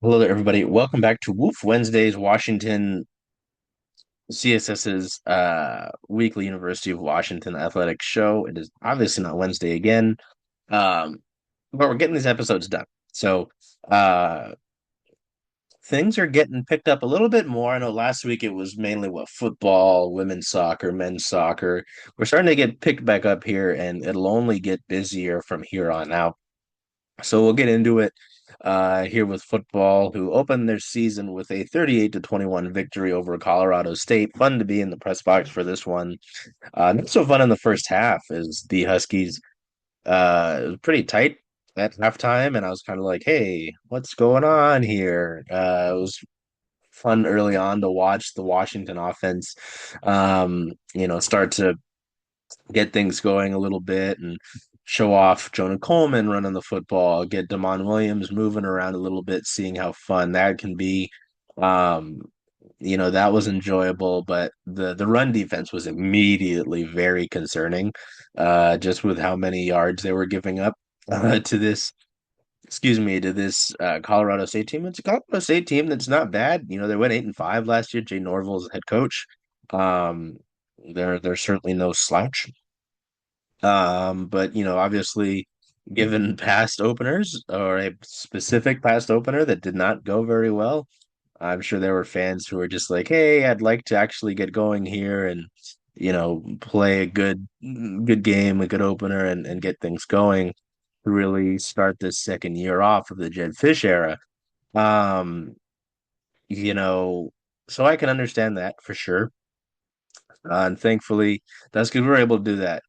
Hello there, everybody. Welcome back to Woof Wednesdays, Washington CSS's weekly University of Washington athletics show. It is obviously not Wednesday again, um, but we're getting these episodes done. So uh, things are getting picked up a little bit more. I know last week it was mainly football, women's soccer, men's soccer. We're starting to get picked back up here, and it'll only get busier from here on out. So we'll get into it here with football, who opened their season with a 38-21 victory over Colorado State. Fun to be in the press box for this one. Not so fun in the first half as the Huskies. It was pretty tight at halftime, and I was kind of like, "Hey, what's going on here?" It was fun early on to watch the Washington offense, start to get things going a little bit and show off Jonah Coleman running the football, get Damon Williams moving around a little bit, seeing how fun that can be. Um, that was enjoyable, but the run defense was immediately very concerning, just with how many yards they were giving up to this. Excuse me, to this Colorado State team. It's a Colorado State team that's not bad. They went 8-5 last year. Jay Norville's head coach. Um, they're certainly no slouch. But obviously, given past openers or a specific past opener that did not go very well, I'm sure there were fans who were just like, "Hey, I'd like to actually get going here and play a good game, a good opener, and get things going to really start this second year off of the Jed Fish era." Um, you know, so I can understand that for sure. And thankfully, that's because we were able to do that.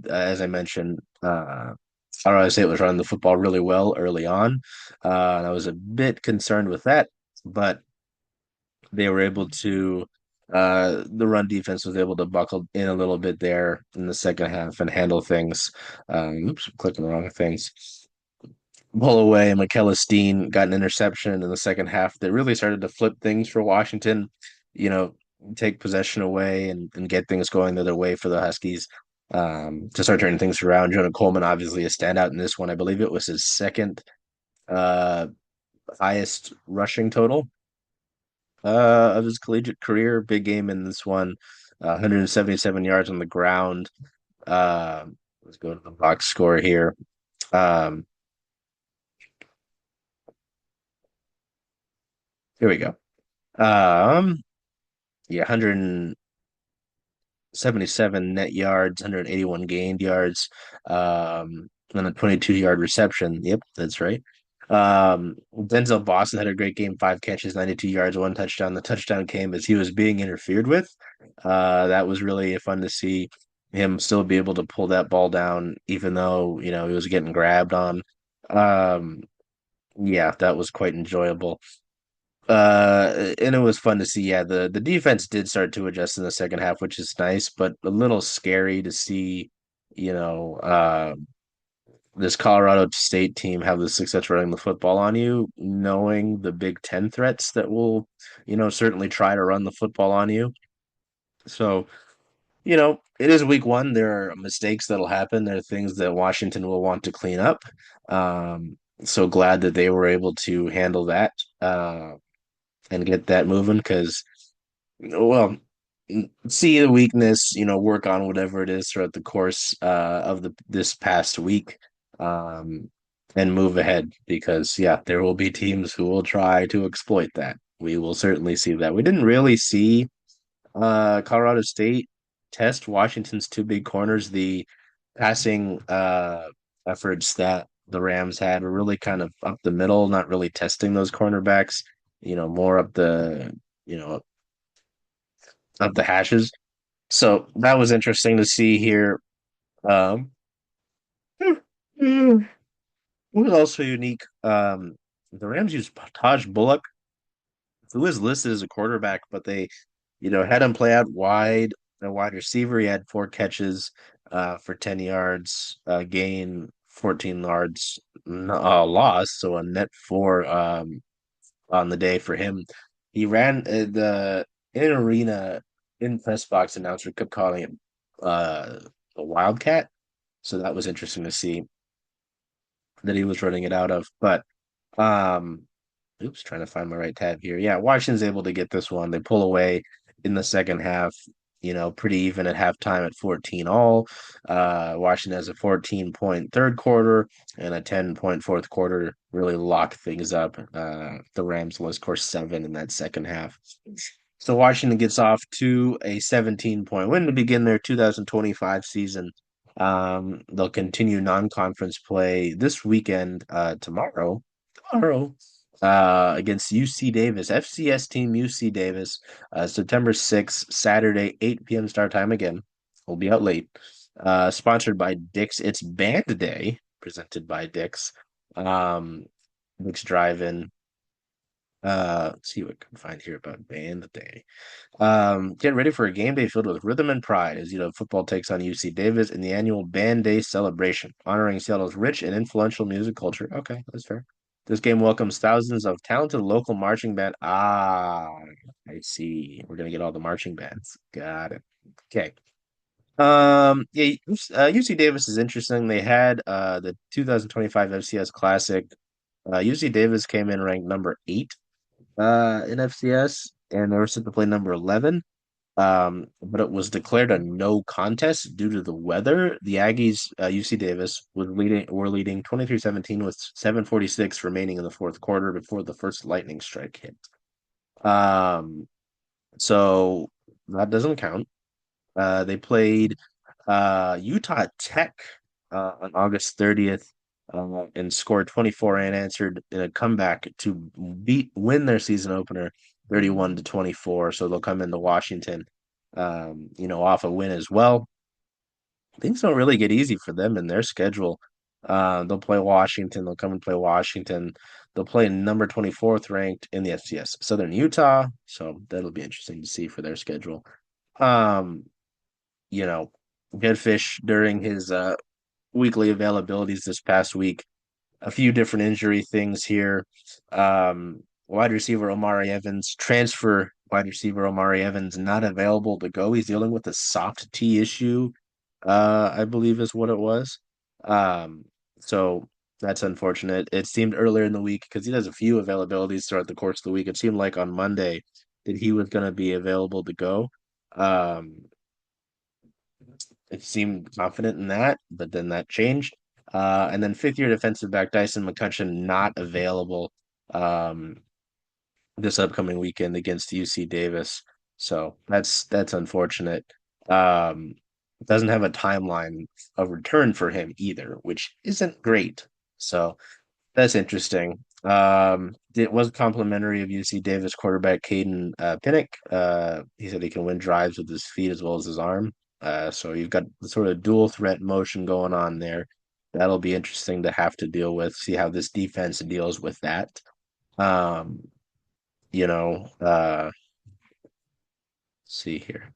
As I mentioned, Colorado State was running the football really well early on. And I was a bit concerned with that, but they were able to, the run defense was able to buckle in a little bit there in the second half and handle things. Oops, I'm clicking the wrong things. Pull away. McKellis-Steen got an interception in the second half that really started to flip things for Washington. You know, take possession away and get things going the other way for the Huskies to start turning things around. Jonah Coleman, obviously a standout in this one. I believe it was his second uh, highest rushing total of his collegiate career. Big game in this one. 177 yards on the ground. Uh, let's go to the box score here. Um, Here we go. Um, yeah, 177 net yards, 181 gained yards, and a 22-yard reception. Yep, that's right. Denzel Boston had a great game, 5 catches, 92 yards, 1 touchdown. The touchdown came as he was being interfered with. That was really fun to see him still be able to pull that ball down, even though, he was getting grabbed on. Um, yeah, that was quite enjoyable. And it was fun to see. Yeah, the defense did start to adjust in the second half, which is nice, but a little scary to see, you know, uh, this Colorado State team have the success running the football on you, knowing the Big Ten threats that will, certainly try to run the football on you. So, it is week one. There are mistakes that'll happen. There are things that Washington will want to clean up. So glad that they were able to handle that. And get that moving because, well, see the weakness, work on whatever it is throughout the course of this past week, um, and move ahead because, yeah, there will be teams who will try to exploit that. We will certainly see that. We didn't really see Colorado State test Washington's two big corners. The passing efforts that the Rams had were really kind of up the middle, not really testing those cornerbacks, more up up the hashes. So that was interesting to see here. Um, what was also unique? The Rams used Taj Bullock, who is listed as a quarterback, but they, had him play out wide, a wide receiver. He had 4 catches for 10 yards, gain 14 yards, loss, so a net 4 on the day for him. He ran the in arena in press box announcer kept calling it uh, a wildcat, so that was interesting to see that he was running it out of. But um, Oops, trying to find my right tab here. Yeah, Washington's able to get this one. They pull away in the second half, pretty even at halftime at 14 all. Washington has a 14-point third quarter and a 10-point fourth quarter, really lock things up. The Rams will score seven in that second half. So Washington gets off to a 17-point win to begin their 2025 season. They'll continue non-conference play this weekend, tomorrow, against UC Davis, FCS team UC Davis, September 6th, Saturday, 8 p.m. start time again. We'll be out late. Sponsored by Dick's. It's Band Day, presented by Dick's. Um, Dick's Drive-In. Let's see what I can find here about Band Day. Get ready for a game day filled with rhythm and pride as football takes on UC Davis in the annual Band Day celebration, honoring Seattle's rich and influential music culture. Okay, that's fair. This game welcomes thousands of talented local marching band. Ah, I see. We're gonna get all the marching bands. Got it. Okay. Yeah, UC Davis is interesting. They had the 2025 FCS Classic. UC Davis came in ranked number eight in FCS, and they were set to play number 11. But it was declared a no contest due to the weather. The Aggies, UC Davis, were leading 23-17 with 7:46 remaining in the fourth quarter before the first lightning strike hit. Um, so that doesn't count. They played Utah Tech on August 30th and scored 24 unanswered in a comeback to win their season opener 31-24. So they'll come into Washington, off a win as well. Things don't really get easy for them in their schedule. They'll play Washington. They'll come and play Washington. They'll play number 24th ranked in the FCS, Southern Utah. So that'll be interesting to see for their schedule. Um, you know, Goodfish during his weekly availabilities this past week. A few different injury things here. Wide receiver Omari Evans, transfer wide receiver Omari Evans, not available to go. He's dealing with a soft T issue, I believe is what it was. Um, so that's unfortunate. It seemed earlier in the week because he has a few availabilities throughout the course of the week. It seemed like on Monday that he was going to be available to go. Um, it seemed confident in that, but then that changed. And then fifth year defensive back Dyson McCutcheon not available um, this upcoming weekend against UC Davis. So that's unfortunate. Um, doesn't have a timeline of return for him either, which isn't great. So that's interesting. It was complimentary of UC Davis quarterback Caden Pinnock. He said he can win drives with his feet as well as his arm. So you've got the sort of dual threat motion going on there. That'll be interesting to have to deal with, see how this defense deals with that. Um, you know, see here.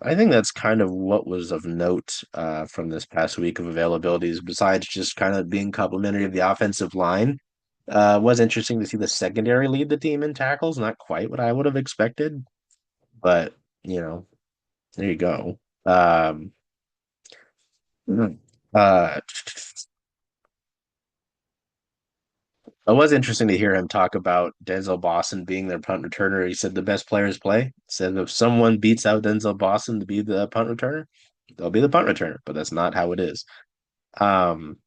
I think that's kind of what was of note from this past week of availabilities, besides just kind of being complimentary of the offensive line. Was interesting to see the secondary lead the team in tackles. Not quite what I would have expected, but you know, there you go. Mm. uh, it was interesting to hear him talk about Denzel Boston being their punt returner. He said the best players play. Said if someone beats out Denzel Boston to be the punt returner, they'll be the punt returner, but that's not how it is. Um,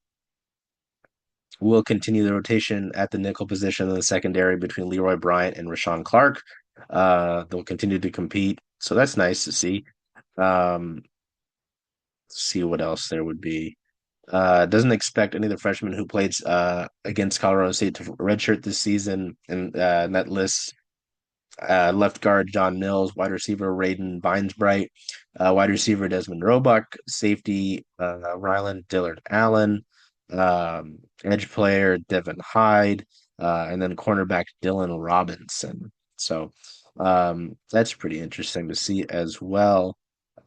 we'll continue the rotation at the nickel position in the secondary between Leroy Bryant and Rashawn Clark. They'll continue to compete, so that's nice to see. Um, see what else there would be. Doesn't expect any of the freshmen who played against Colorado State to redshirt this season, and that lists left guard John Mills, wide receiver Raiden Vinesbright, wide receiver Desmond Roebuck, safety Ryland Dillard Allen, edge player Devin Hyde, and then cornerback Dylan Robinson. So that's pretty interesting to see as well.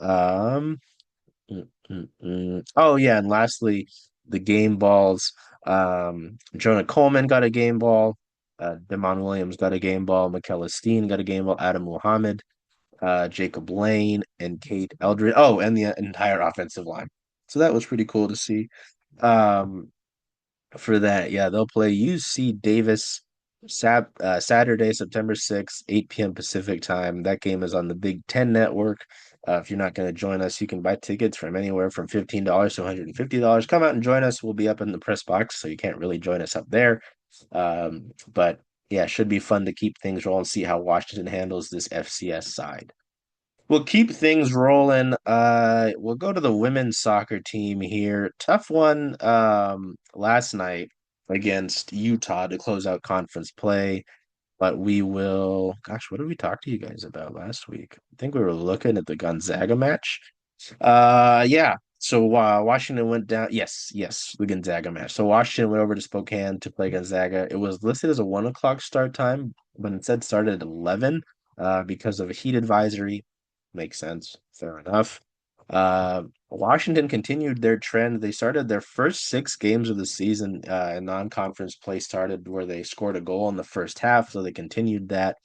Um, Oh yeah, and lastly, the game balls. Jonah Coleman got a game ball. Demond Williams got a game ball. Michaela Steen got a game ball. Adam Muhammad, Jacob Lane, and Kate Eldred. Oh, and the entire offensive line. So that was pretty cool to see. Um, for that, yeah, they'll play UC Davis. Saturday, September 6th, 8 p.m. Pacific time. That game is on the Big Ten Network. If you're not going to join us, you can buy tickets from anywhere from $15 to $150. Come out and join us. We'll be up in the press box, so you can't really join us up there. But yeah, it should be fun to keep things rolling, see how Washington handles this FCS side. We'll keep things rolling. We'll go to the women's soccer team here. Tough one last night against Utah to close out conference play. But we will, gosh, what did we talk to you guys about last week? I think we were looking at the Gonzaga match. Yeah. So Washington went down. Yes, yes, the Gonzaga match. So Washington went over to Spokane to play Gonzaga. It was listed as a 1 o'clock start time, but instead started at 11 because of a heat advisory. Makes sense. Fair enough. Washington continued their trend. They started their first 6 games of the season in non-conference play started where they scored a goal in the first half, so they continued that.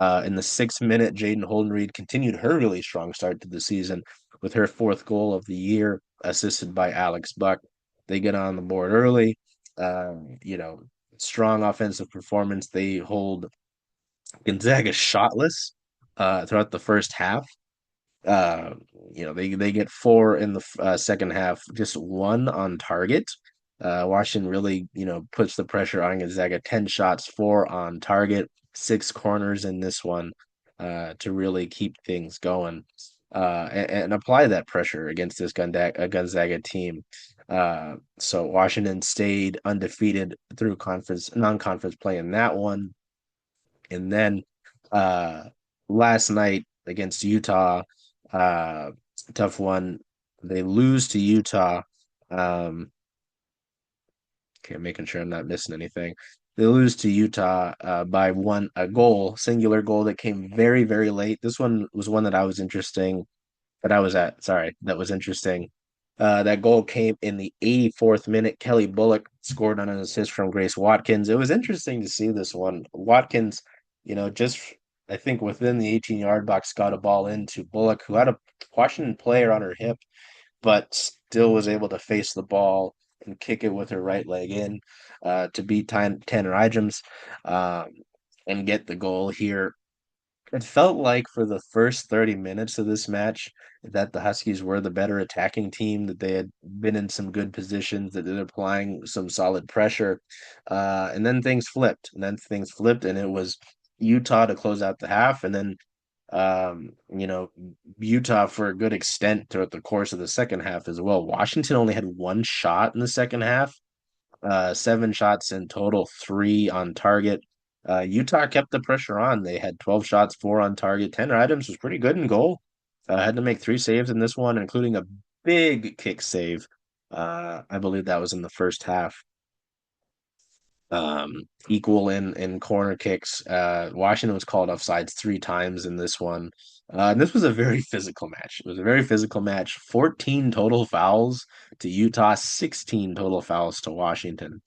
In the 6 minute, Jaden Holdenreed continued her really strong start to the season with her fourth goal of the year, assisted by Alex Buck. They get on the board early. You know, strong offensive performance. They hold Gonzaga shotless throughout the first half. Uh, they get four in the second half, just one on target. Washington really, puts the pressure on Gonzaga. 10 shots, four on target, six corners in this one, to really keep things going, and apply that pressure against this Gonzaga team. So Washington stayed undefeated through non-conference play in that one, and then uh, last night against Utah. Uh, Tough one. They lose to Utah. Um, okay, making sure I'm not missing anything. They lose to Utah by a goal, singular goal that came very, very late. This one was one that I was interesting that I was at. Sorry, that was interesting. That goal came in the 84th minute. Kelly Bullock scored on an assist from Grace Watkins. It was interesting to see this one. Watkins, just I think within the 18-yard box, got a ball into Bullock, who had a Washington player on her hip, but still was able to face the ball and kick it with her right leg in to beat Tanner Idrems and get the goal here. It felt like for the first 30 minutes of this match that the Huskies were the better attacking team, that they had been in some good positions, that they're applying some solid pressure. And then things flipped. And it was Utah to close out the half. And then, um, you know, Utah for a good extent throughout the course of the second half as well. Washington only had one shot in the second half, 7 shots in total, three on target. Utah kept the pressure on. They had 12 shots, four on target. Tanner Adams was pretty good in goal. Had to make 3 saves in this one, including a big kick save. I believe that was in the first half. Equal in corner kicks. Washington was called offsides 3 times in this one. And this was a very physical match. It was a very physical match. 14 total fouls to Utah, 16 total fouls to Washington.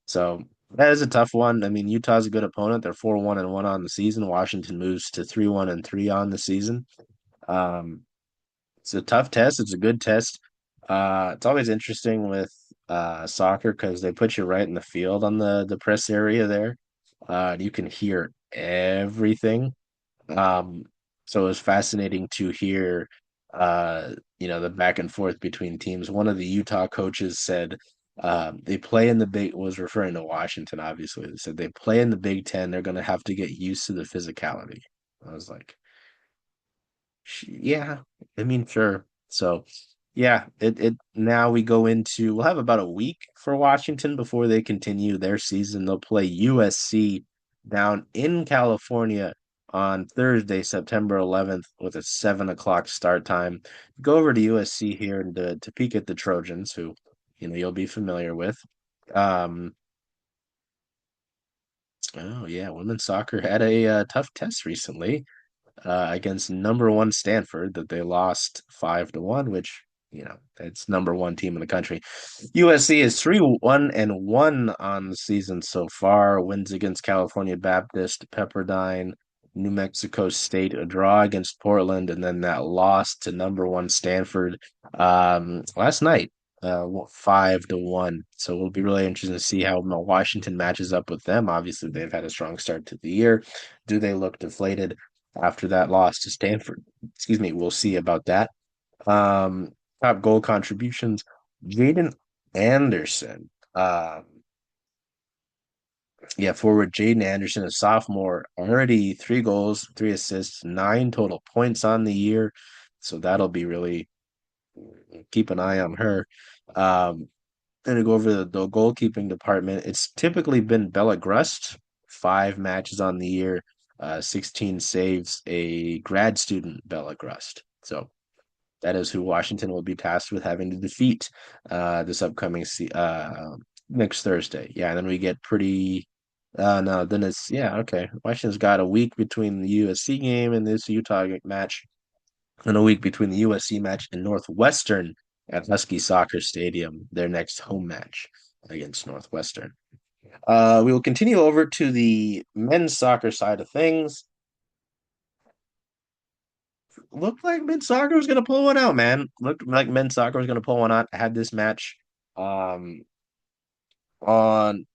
So that is a tough one. I mean, Utah's a good opponent. They're 4-1-1 on the season. Washington moves to 3-1-3 on the season. Um, it's a tough test. It's a good test. It's always interesting with soccer because they put you right in the field on the press area there. You can hear everything. Um, so it was fascinating to hear, the back and forth between teams. One of the Utah coaches said they play in the Big, was referring to Washington, obviously. They said they play in the Big Ten. They're going to have to get used to the physicality. I was like, yeah, I mean, sure. So, yeah, it now we go into we'll have about a week for Washington before they continue their season. They'll play USC down in California on Thursday, September 11th, with a 7 o'clock start time. Go over to USC here and to peek at the Trojans, who you'll be familiar with. Um, oh yeah, women's soccer had a tough test recently against number one Stanford that they lost 5-1, which it's number one team in the country. USC is 3-1-1 on the season so far. Wins against California Baptist, Pepperdine, New Mexico State, a draw against Portland, and then that loss to number one Stanford last night. 5-1. So it'll be really interesting to see how Washington matches up with them. Obviously, they've had a strong start to the year. Do they look deflated after that loss to Stanford? Excuse me. We'll see about that. Um, Top goal contributions, Jaden Anderson. Yeah, forward Jaden Anderson, a sophomore, already 3 goals, 3 assists, 9 total points on the year. So that'll be really keep an eye on her. Um, and to go over the goalkeeping department, it's typically been Bella Grust, 5 matches on the year, 16 saves, a grad student, Bella Grust. So that is who Washington will be tasked with having to defeat this upcoming next Thursday. Yeah, and then we get pretty. No, then it's yeah, okay. Washington's got a week between the USC game and this Utah match, and a week between the USC match and Northwestern at Husky Soccer Stadium, their next home match against Northwestern. We will continue over to the men's soccer side of things. Looked like men's soccer was gonna pull one out, man. Looked like men's soccer was gonna pull one out. I had this match um on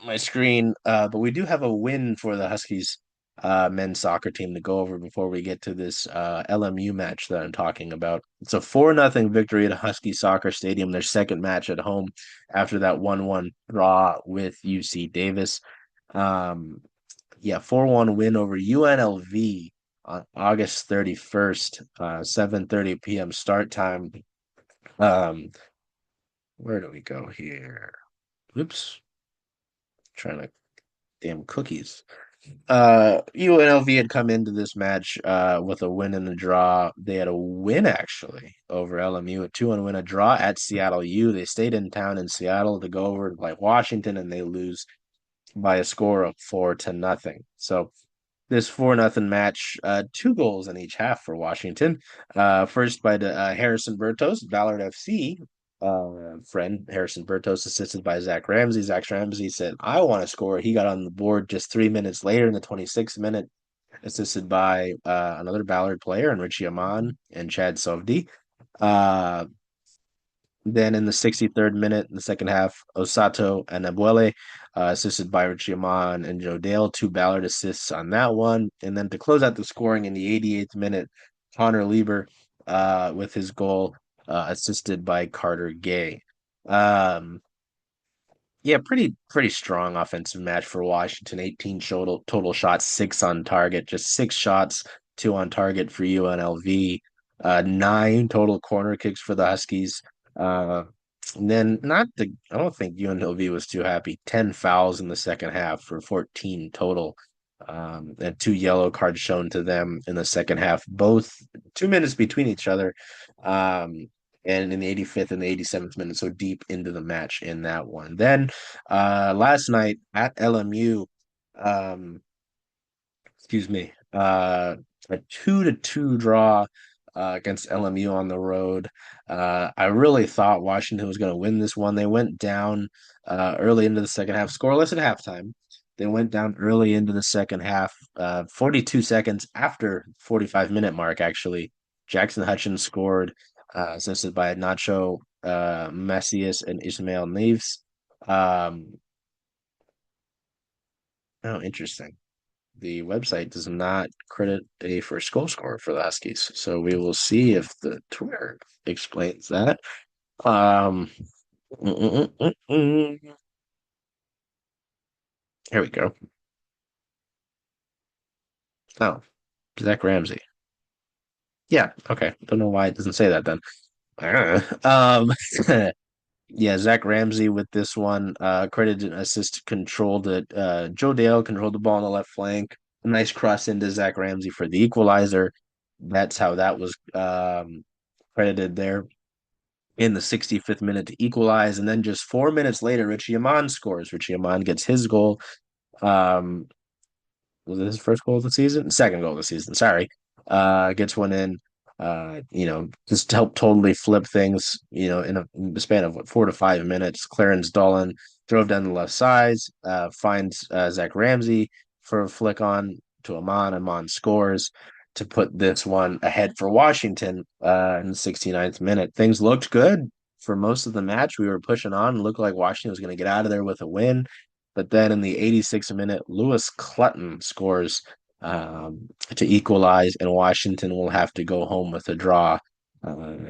my screen, but we do have a win for the Huskies men's soccer team to go over before we get to this LMU match that I'm talking about. It's a 4-0 victory at Husky Soccer Stadium, their second match at home after that 1-1 draw with UC Davis. Um, yeah, 4-1 win over UNLV on August 31st, 7:30 p.m. start time. Um, where do we go here? Oops, trying to damn cookies. UNLV had come into this match with a win and a draw. They had a win actually over LMU, a 2-1 win, a draw at Seattle U. They stayed in town in Seattle to go over to play Washington, and they lose by a score of 4-0. So this 4-0 match, 2 goals in each half for Washington. First by the Harrison Bertos, Ballard FC. Friend Harrison Bertos, assisted by Zach Ramsey. Zach Ramsey said, I want to score. He got on the board just 3 minutes later in the 26th minute, assisted by another Ballard player and Richie Amon and Chad Sovdi. Uh, then in the 63rd minute in the second half, Osato and Abuele, assisted by Richie Amon and Joe Dale, 2 Ballard assists on that one. And then to close out the scoring in the 88th minute, Connor Lieber with his goal, assisted by Carter Gay. Um, yeah, pretty strong offensive match for Washington. 18 total shots, 6 on target, just 6 shots, 2 on target for UNLV. 9 total corner kicks for the Huskies. Uh, and then not the I don't think UNLV was too happy. 10 fouls in the second half for 14 total. And 2 yellow cards shown to them in the second half, both 2 minutes between each other. Um, and in the 85th and the 87th minute, so deep into the match in that one. Then last night at LMU, um, excuse me, a 2-2 draw against LMU on the road. I really thought Washington was going to win this one. They went down early into the second half, scoreless at halftime. They went down early into the second half, 42 seconds after 45-minute mark, actually. Jackson Hutchins scored, assisted by Nacho Macias and Ismail Neves. Um, oh, interesting. The website does not credit a first goal scorer for the Huskies. So we will see if the Twitter explains that. Um, mm, mm, mm, mm. Here we go. Oh, Zach Ramsey. Yeah, okay. Don't know why it doesn't say that then. Yeah, Zach Ramsey with this one. Credited assist controlled it. Joe Dale controlled the ball on the left flank. A nice cross into Zach Ramsey for the equalizer. That's how that was credited there in the 65th minute to equalize. And then just 4 minutes later, Richie Amon scores. Richie Amon gets his goal. Um, was it his first goal of the season? Second goal of the season. Sorry. Gets one in. Just to help totally flip things. In the span of 4 to 5 minutes, Clarence Dolan drove down the left sides, finds Zach Ramsey for a flick on to Amon. Amon scores to put this one ahead for Washington in the 69th minute. Things looked good for most of the match. We were pushing on and looked like Washington was going to get out of there with a win. But then in the 86th minute, Lewis Clutton scores to equalize, and Washington will have to go home with a draw.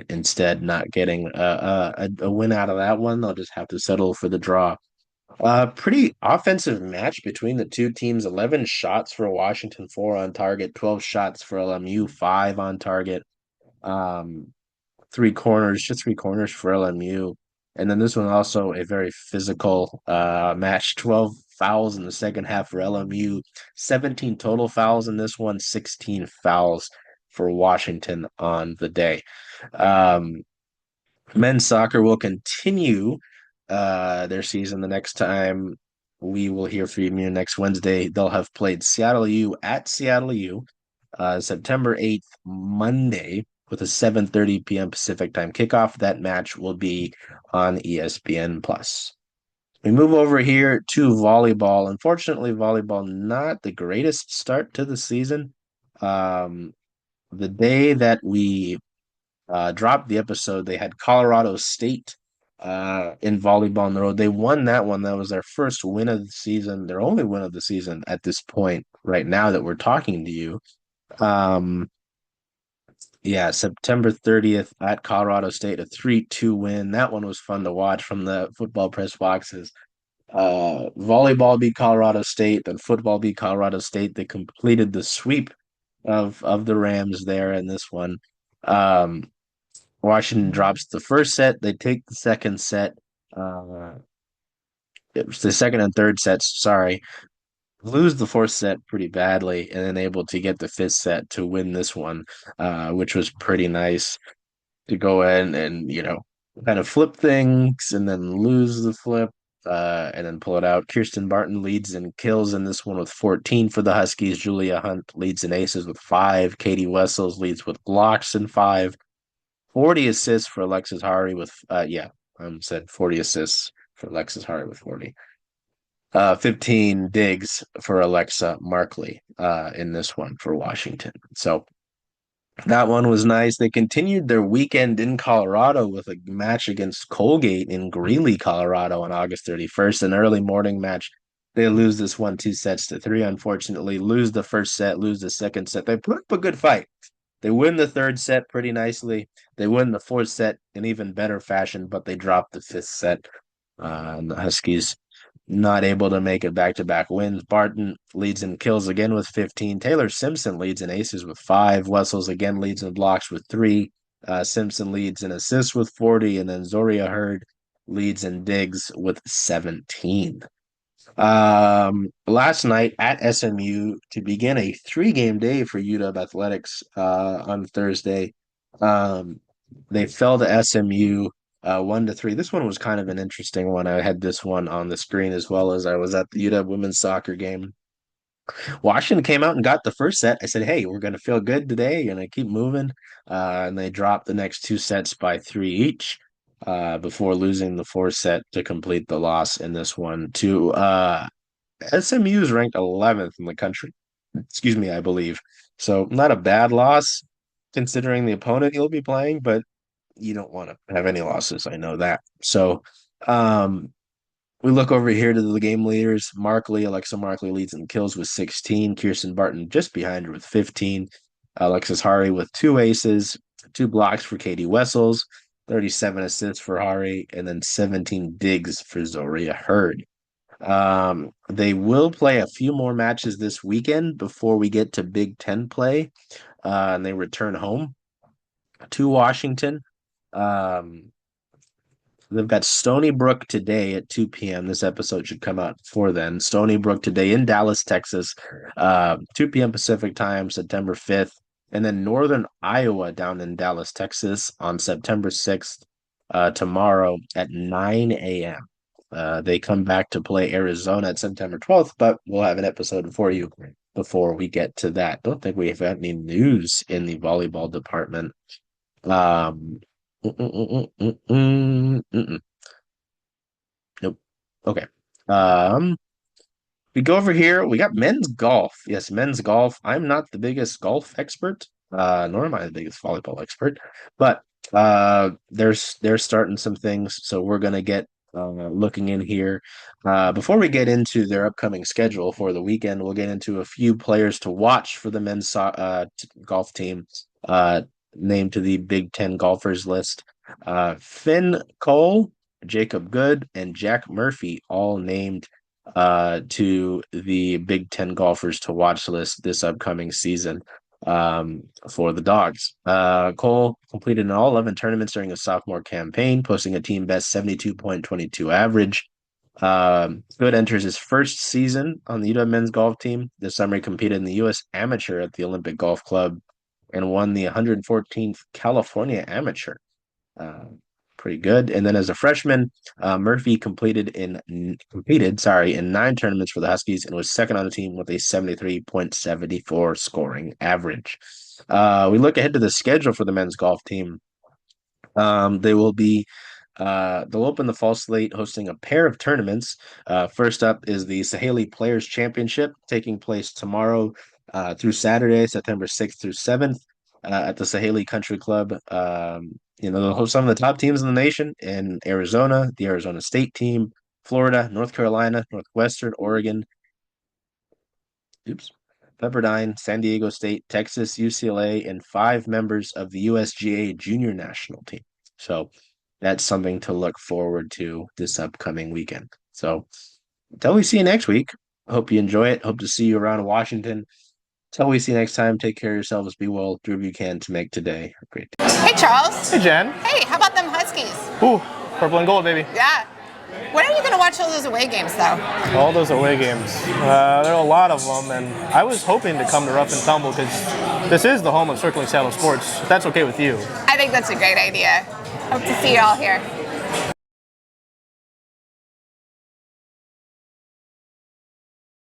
Instead, not getting a win out of that one, they'll just have to settle for the draw. Pretty offensive match between the two teams. 11 shots for Washington, 4 on target, 12 shots for LMU, 5 on target. Um, just 3 corners for LMU. And then this one also a very physical match. 12 fouls in the second half for LMU, 17 total fouls in this one, 16 fouls for Washington on the day. Um, Men's soccer will continue their season the next time we will hear from you next Wednesday. They'll have played Seattle U at Seattle U September 8th, Monday, with a 7:30 p.m. Pacific time kickoff. That match will be on ESPN Plus. We move over here to volleyball. Unfortunately, volleyball not the greatest start to the season. Um, the day that we dropped the episode, they had Colorado State in volleyball on the road. They won that one. That was their first win of the season, their only win of the season at this point, right now that we're talking to you. Um, yeah, September 30th at Colorado State, a 3-2 win. That one was fun to watch from the football press boxes. Volleyball beat Colorado State, then football beat Colorado State. They completed the sweep of the Rams there in this one. Um, Washington drops the first set. They take the second set. It was the second and third sets, sorry. Lose the fourth set pretty badly, and then able to get the fifth set to win this one, which was pretty nice to go in and, kind of flip things and then lose the flip, and then pull it out. Kirsten Barton leads in kills in this one with 14 for the Huskies. Julia Hunt leads in aces with 5. Katie Wessels leads with blocks and 5. 40 assists for Alexis Hari with said 40 assists for Alexis Hari with 40. 15 digs for Alexa Markley in this one for Washington. So that one was nice. They continued their weekend in Colorado with a match against Colgate in Greeley, Colorado on August 31st, an early morning match. They lose this one 2-3, unfortunately. Lose the first set, lose the second set. They put up a good fight. They win the third set pretty nicely. They win the fourth set in even better fashion, but they drop the fifth set. And the Huskies not able to make it back-to-back wins. Barton leads in kills again with 15. Taylor Simpson leads in aces with 5. Wessels again leads in blocks with 3. Simpson leads in assists with 40. And then Zoria Hurd leads in digs with 17. Last night at SMU to begin a 3-game day for UW Athletics on Thursday. They fell to SMU 1-3. This one was kind of an interesting one. I had this one on the screen as well as I was at the UW women's soccer game. Washington came out and got the first set. I said, hey, we're going to feel good today. Going to keep moving. And they dropped the next 2 sets by 3 each before losing the fourth set to complete the loss in this one to SMU is ranked 11th in the country. Excuse me, I believe. So not a bad loss considering the opponent you'll be playing, but you don't want to have any losses. I know that. So we look over here to the game leaders. Alexa Markley leads in kills with 16. Kirsten Barton just behind her with 15. Alexis Hari with 2 aces, 2 blocks for Katie Wessels, 37 assists for Hari, and then 17 digs for Zoria Hurd. They will play a few more matches this weekend before we get to Big Ten play, and they return home to Washington. They've got Stony Brook today at 2 p.m. This episode should come out before then. Stony Brook today in Dallas, Texas, 2 p.m. Pacific time, September 5th. And then Northern Iowa down in Dallas, Texas on September 6th, tomorrow at 9 a.m. They come back to play Arizona at September 12th, but we'll have an episode for you before we get to that. Don't think we have any news in the volleyball department. Nope. Okay. We go over here. We got men's golf. Yes, men's golf. I'm not the biggest golf expert, nor am I the biggest volleyball expert, but They're starting some things, so we're gonna get looking in here. Before we get into their upcoming schedule for the weekend, we'll get into a few players to watch for the golf team, uh, named to the Big Ten golfers list. Finn Cole, Jacob Good, and Jack Murphy all named to the Big Ten golfers to watch list this upcoming season for the Dogs. Cole completed in all 11 tournaments during his sophomore campaign, posting a team best 72.22 average. Good enters his first season on the UW men's golf team. This summer, he competed in the U.S. Amateur at the Olympic Golf Club and won the 114th California Amateur. Uh, Pretty good. And then as a freshman, Murphy competed in 9 tournaments for the Huskies and was second on the team with a 73.74 scoring average. We look ahead to the schedule for the men's golf team. They will be they'll open the fall slate hosting a pair of tournaments. First up is the Sahaley Players Championship taking place tomorrow through Saturday, September 6th through 7th at the Sahaley Country Club. They'll host some of the top teams in the nation in Arizona, the Arizona State team, Florida, North Carolina, Northwestern, Oregon, Pepperdine, San Diego State, Texas, UCLA, and 5 members of the USGA junior national team. So that's something to look forward to this upcoming weekend. So until we see you next week, hope you enjoy it. Hope to see you around Washington. Until we see you next time, take care of yourselves. Be well. Do whatever you can to make today a great day. Hey, Charles. Hey, Jen. Hey, how about them Huskies? Ooh, purple and gold, baby. Yeah. When are you going to watch all those away games, though? All those away games. There are a lot of them, and I was hoping to come to Rough and Tumble because this is the home of Circling Saddle Sports. If that's okay with you. I think that's a great idea. Hope to see you all here.